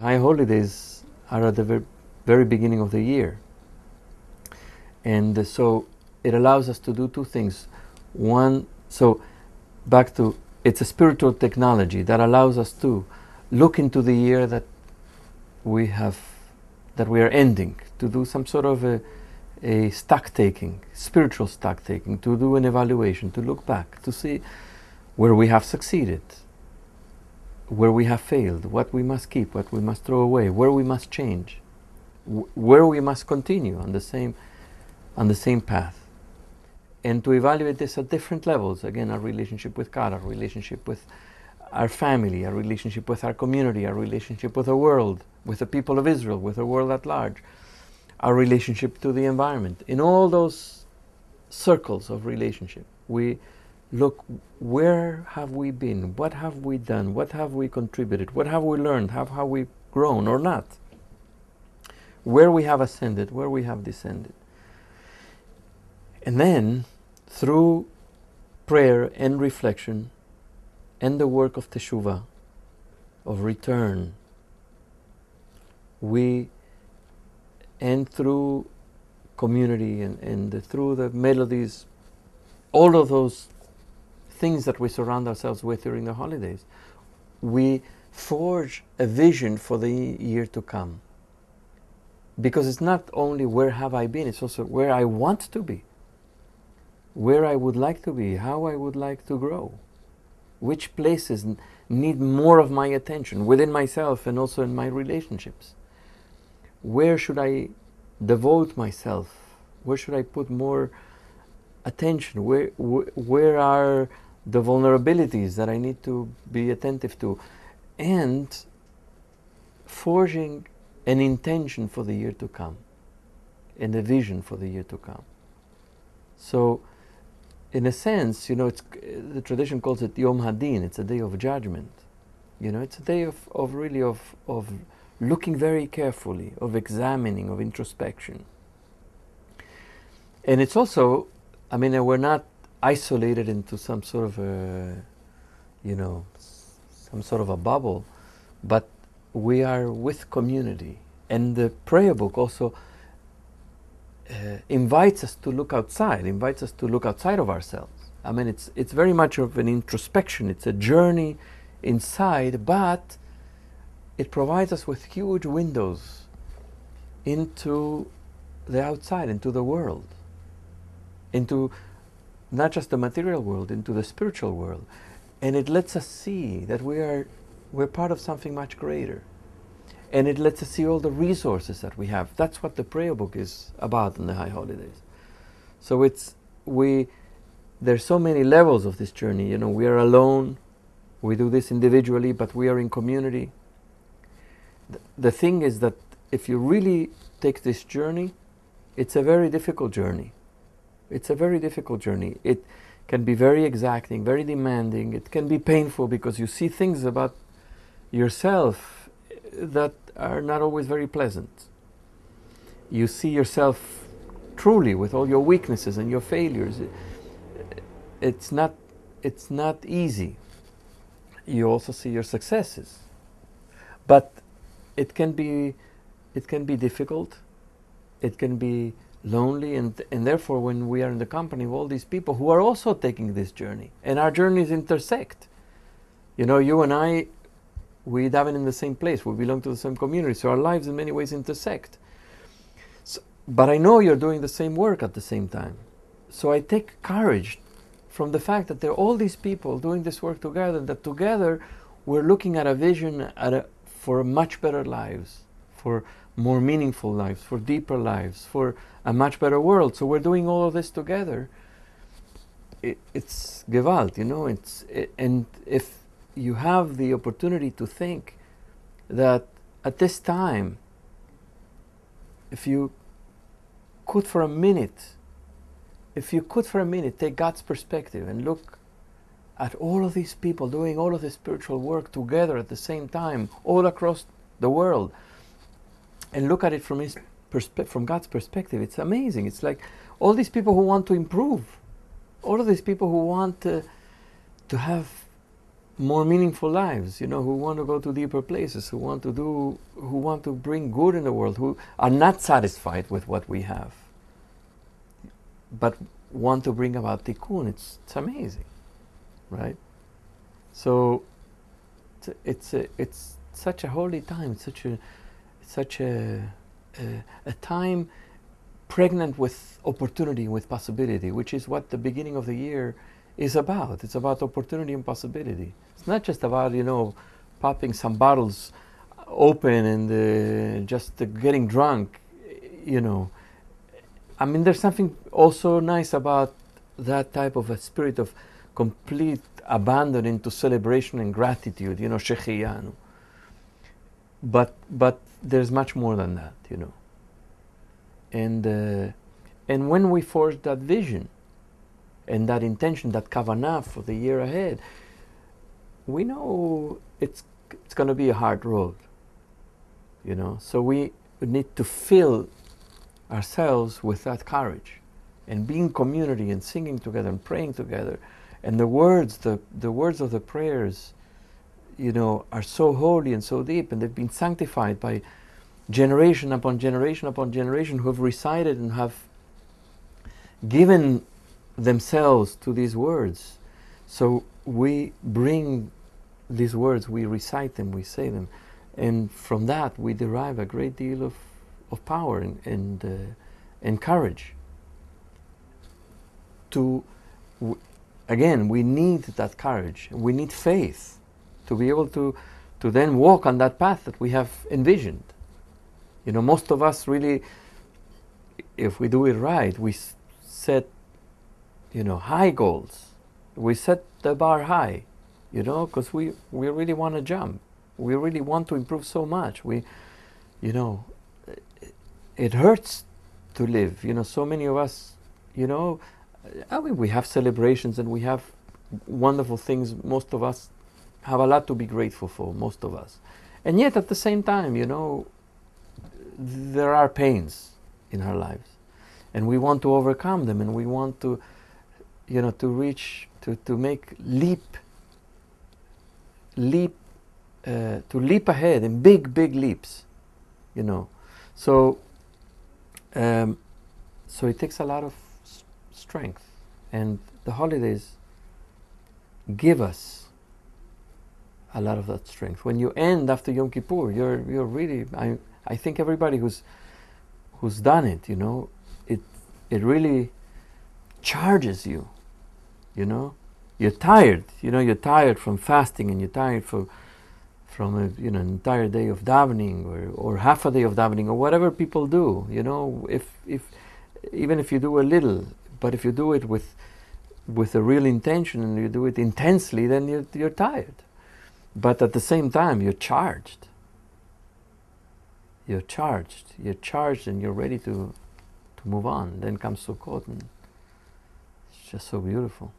High holidays are at the very beginning of the year. And so it allows us to do two things. One, so back to, it's a spiritual technology that allows us to look into the year that we are ending, to do some sort of a stock taking, spiritual stock taking, to do an evaluation, to look back, to see where we have succeeded, where we have failed, what we must keep, what we must throw away, where we must change, where we must continue on the same path. And to evaluate this at different levels. Again, our relationship with God, our relationship with our family, our relationship with our community, our relationship with the world, with the people of Israel, with the world at large, our relationship to the environment. In all those circles of relationship, we look, where have we been? What have we done? What have we contributed? What have we learned? How have we grown or not? Where we have ascended, where we have descended. And then, through prayer and reflection and the work of teshuvah, of return, and through community and through the melodies, all of those things that we surround ourselves with during the holidays, we forge a vision for the year to come. Because it's not only where have I been, it's also where I want to be, where I would like to be, how I would like to grow, which places need more of my attention within myself and also in my relationships. Where should I devote myself? Where should I put more attention? Where are the vulnerabilities that I need to be attentive to? And forging an intention for the year to come and a vision for the year to come. So, in a sense, the tradition calls it Yom Hadin. It's a day of judgment. It's a day of really looking very carefully, of examining, of introspection. And it's also, we're not isolated into some sort of some sort of a bubble, but we are with community. And the prayer book also invites us to look outside, of ourselves. It's very much of an introspection. It's a journey inside, but it provides us with huge windows into the outside, into the world, into not just the material world, into the spiritual world. And it lets us see that we're part of something much greater. And it lets us see all the resources that we have. That's what the prayer book is about in the High Holidays. So there's so many levels of this journey. We are alone, we do this individually, but we are in community. The thing is that if you really take this journey, it's a very difficult journey. It's a very difficult journey. It can be very exacting, very demanding. It can be painful because you see things about yourself that are not always very pleasant. You see yourself truly with all your weaknesses and your failures. It's not easy. You also see your successes. But it can be difficult. It can be lonely, and therefore when we are in the company of all these people who are also taking this journey, and our journeys intersect. You and I, we daven in the same place, we belong to the same community, so our lives in many ways intersect. But I know you're doing the same work at the same time. So I take courage from the fact that there are all these people doing this work together, that together we're looking at a vision for much better lives, for more meaningful lives, for deeper lives, for a much better world. So we're doing all of this together. It's Gewalt, and if you have the opportunity to think that at this time, if you could for a minute take God's perspective and look at all of these people doing all of this spiritual work together at the same time, all across the world, and look at it from God's perspective, it's amazing. It's like all these people who want to improve, all of these people who want to have more meaningful lives, who want to go to deeper places, who want to bring good in the world, who are not satisfied with what we have, but want to bring about tikkun. It's amazing, right? So it's such a holy time, such a time pregnant with opportunity, with possibility, which is what the beginning of the year is about. It's about opportunity and possibility. It's not just about, popping some bottles open and just getting drunk, I mean, there's something also nice about that type of a spirit of complete abandon into celebration and gratitude, shechiyanu. But there's much more than that, And when we forge that vision and that intention, that kavanah for the year ahead, we know it's going to be a hard road, So we need to fill ourselves with that courage and being community and singing together and praying together. And the words of the prayers, are so holy and so deep, and they've been sanctified by generation upon generation upon generation who have recited and have given themselves to these words. So we bring these words, we recite them, we say them, and from that we derive a great deal of power and courage. Again, we need that courage. We need faith to be able to then walk on that path that we have envisioned. Most of us really, if we do it right, we set, high goals. We set the bar high, because we really want to jump. We really want to improve so much. It hurts to live. So many of us, I mean, we have celebrations and we have wonderful things. Most of us have a lot to be grateful for, most of us. And yet at the same time, there are pains in our lives. And we want to overcome them, and we want to, to reach, to make to leap ahead in big leaps, So it takes a lot of strength, and the holidays give us a lot of that strength. When you end after Yom Kippur, you're really, I think everybody who's done it, it really charges you, You're tired, you're tired from fasting, and you're tired from an entire day of davening or half a day of davening or whatever people do, if even if you do a little, but if you do it with a real intention and you do it intensely, then you're tired. But at the same time, you're charged. You're charged, and you're ready to move on. Then comes Sukkot, and it's just so beautiful.